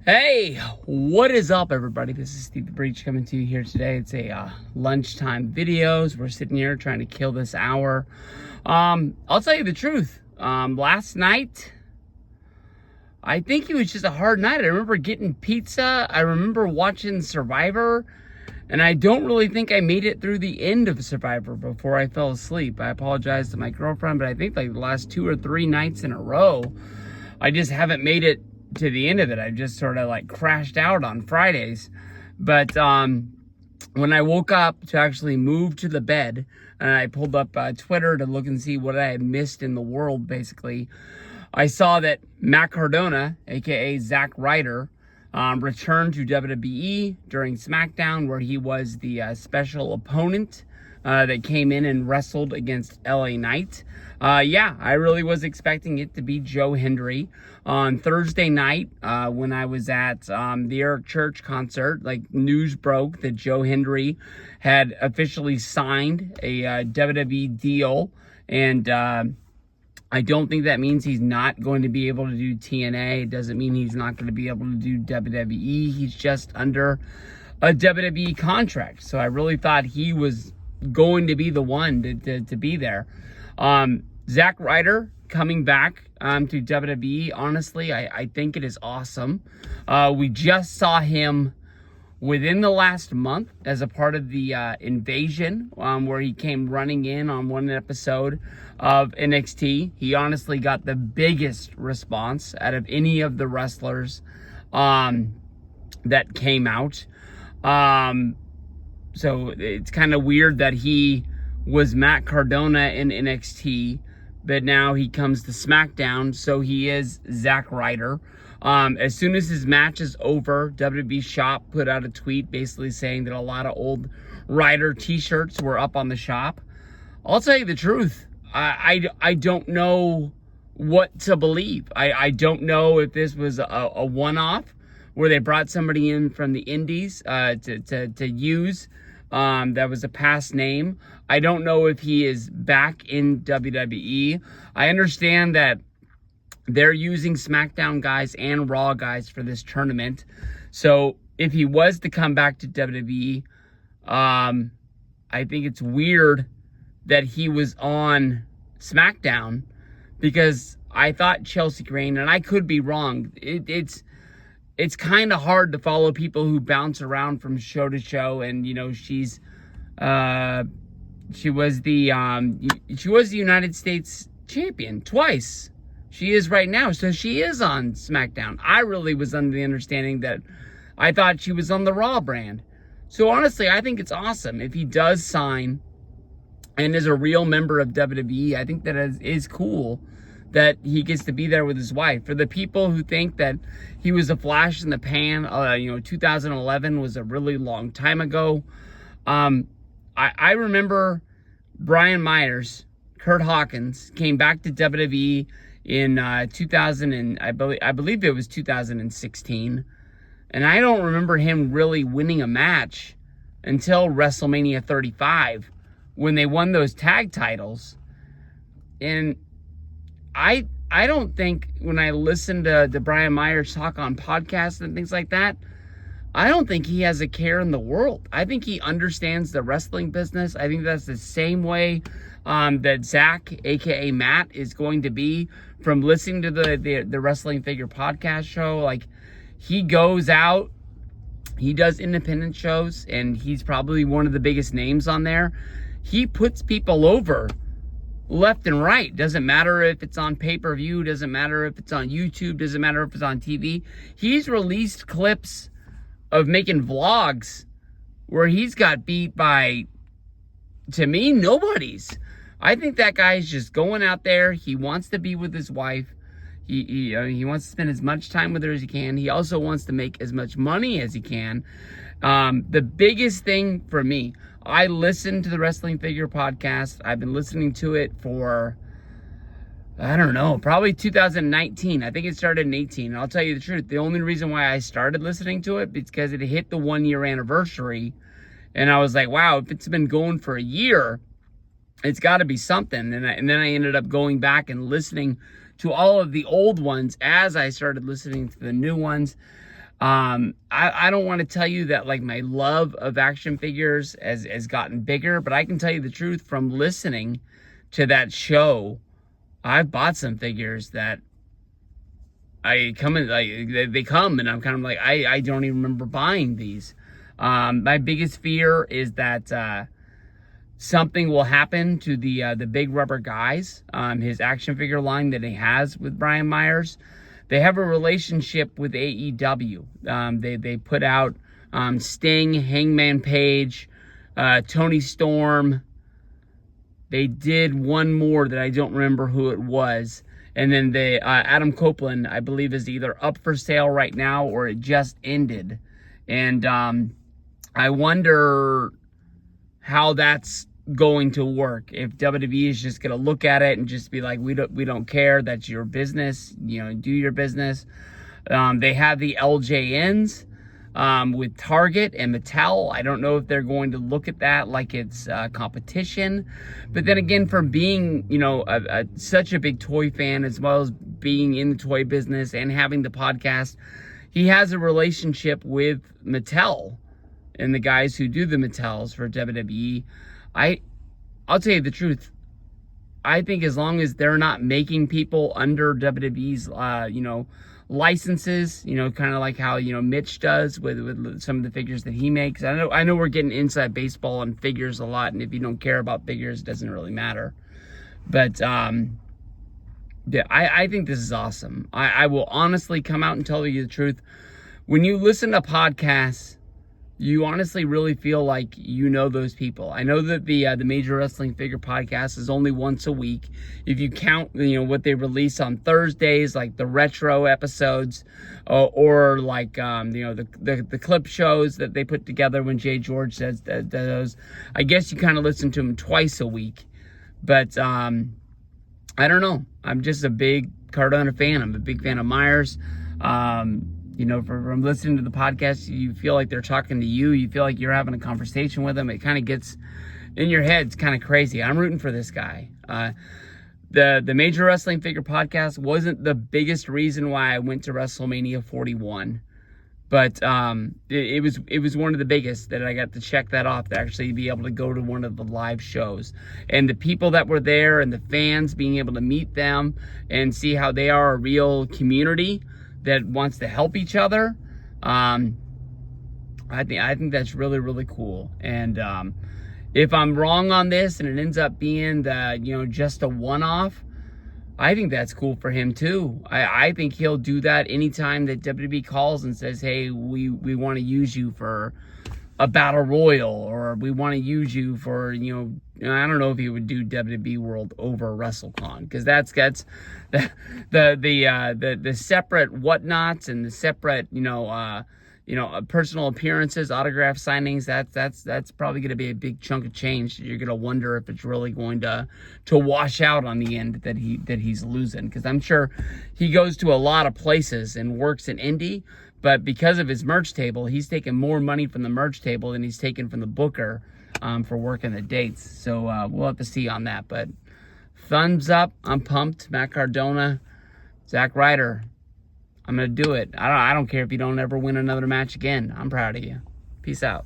Hey, what is up, everybody? This is Steve the Breach coming to you here today. It's a lunchtime videos. We're sitting here trying to kill this hour. I'll tell you the truth. Last night, I think it was just a hard night. I remember getting pizza. I remember watching Survivor. And I don't really think I made it through the end of Survivor before I fell asleep. I apologize to my girlfriend, but I think like the last 2 or 3 nights in a row, I just haven't made it to the end of it. I just sort of like crashed out on Fridays. But when I woke up to actually move to the bed, and I pulled up Twitter to look and see what I had missed in the world, basically, I saw that Matt Cardona, aka Zack Ryder, returned to WWE during SmackDown, where he was the special opponent that came in and wrestled against LA Knight. Yeah, I really was expecting it to be Joe Hendry. On Thursday night, when I was at the Eric Church concert, like, news broke that Joe Hendry had officially signed a WWE deal, and I don't think that means he's not going to be able to do TNA. It doesn't mean he's not going to be able to do WWE. He's just under a WWE contract. So I really thought he was going to be the one to be there. Zack Ryder coming back to WWE, honestly, I think it is awesome. We just saw him within the last month as a part of the Invasion, where he came running in on one episode of NXT. He honestly got the biggest response out of any of the wrestlers that came out. So it's kind of weird that he was Matt Cardona in NXT, but now he comes to SmackDown, so he is Zack Ryder. As soon as his match is over, WWE Shop put out a tweet basically saying that a lot of old Ryder t-shirts were up on the shop. I'll tell you the truth. I don't know what to believe. I don't know if this was a one-off where they brought somebody in from the indies to use. That was a past name. I don't know if he is back in WWE. I understand that they're using SmackDown guys and Raw guys for this tournament. So if he was to come back to WWE, I think it's weird that he was on SmackDown, because I thought Chelsea Green, and I could be wrong, it's kind of hard to follow people who bounce around from show to show. And you know, she was the United States champion twice. She is right now, so she is on SmackDown. I really was under the understanding that I thought she was on the Raw brand. So honestly, I think it's awesome if he does sign and is a real member of WWE. I think that is cool that he gets to be there with his wife. For the people who think that he was a flash in the pan, 2011 was a really long time ago. I remember Brian Myers, Kurt Hawkins, came back to WWE in 2000, and I believe it was 2016. And I don't remember him really winning a match until WrestleMania 35, when they won those tag titles. And I don't think, when I listen to Brian Myers talk on podcasts and things like that, I don't think he has a care in the world. I think he understands the wrestling business. I think that's the same way that Zach, aka Matt, is going to be from listening to the Wrestling Figure podcast show. Like, he goes out, he does independent shows, and he's probably one of the biggest names on there. He puts people over left and right. Doesn't matter if it's on pay-per-view, doesn't matter if it's on YouTube, doesn't matter if it's on TV. He's released clips of making vlogs where he's got beat by, to me, nobodies. I think that guy's just going out there. He wants to be with his wife. He wants to spend as much time with her as he can. He also wants to make as much money as he can. The biggest thing for me, I listened to the Wrestling Figure podcast. I've been listening to it for, I don't know, probably 2019. I think it started in 18. And I'll tell you the truth, the only reason why I started listening to it is because it hit the 1-year anniversary. And I was like, wow, if it's been going for a year, it's got to be something. And then I ended up going back and listening to all of the old ones as I started listening to the new ones. I don't want to tell you that like my love of action figures has gotten bigger, but I can tell you the truth from listening to that show. I've bought some figures that they come and I'm kind of like, I don't even remember buying these. My biggest fear is that something will happen to the big rubber guys, his action figure line that he has with Brian Myers. They have a relationship with AEW. They put out Sting, Hangman Page, Tony Storm. They did one more that I don't remember who it was. And then Adam Copeland, I believe, is either up for sale right now or it just ended. And I wonder how that's going to work. If WWE is just going to look at it and just be like, we don't care, that's your business, do your business. They have the LJNs with Target and Mattel. I don't know if they're going to look at that like it's competition. But then again, from being such a big toy fan, as well as being in the toy business and having the podcast, he has a relationship with Mattel and the guys who do the Mattels for WWE. I'll tell you the truth. I think as long as they're not making people under WWE's, licenses, kind of like how, Mitch does with some of the figures that he makes. I know we're getting inside baseball on figures a lot, and if you don't care about figures, it doesn't really matter. But, yeah, I think this is awesome. I will honestly come out and tell you the truth. When you listen to podcasts, you honestly really feel like those people. I know that the Major Wrestling Figure Podcast is only once a week. If you count, what they release on Thursdays, like the retro episodes, or like, the clip shows that they put together when Jay George says those. I guess you kind of listen to them twice a week. But I don't know. I'm just a big Cardona fan. I'm a big fan of Myers. From listening to the podcast, you feel like they're talking to you. You feel like you're having a conversation with them. It kind of gets in your head. It's kind of crazy. I'm rooting for this guy. The Major Wrestling Figure Podcast wasn't the biggest reason why I went to WrestleMania 41, but it was one of the biggest that I got to check that off, to actually be able to go to one of the live shows. And the people that were there and the fans, being able to meet them and see how they are a real community that wants to help each other. I think that's really, really cool. And if I'm wrong on this and it ends up being just a one-off, I think that's cool for him too. I think he'll do that anytime that WWE calls and says, hey, we want to use you for a battle royal, or we want to use you for, I don't know if he would do WWE World over WrestleCon, because that's the separate whatnots and the separate, personal appearances, autograph signings. That's probably going to be a big chunk of change. You're going to wonder if it's really going to wash out on the end that he's losing, because I'm sure he goes to a lot of places and works in Indy. But because of his merch table, he's taking more money from the merch table than he's taking from the booker for working the dates. So we'll have to see on that. But thumbs up. I'm pumped. Matt Cardona, Zack Ryder. I'm going to do it. I don't care if you don't ever win another match again. I'm proud of you. Peace out.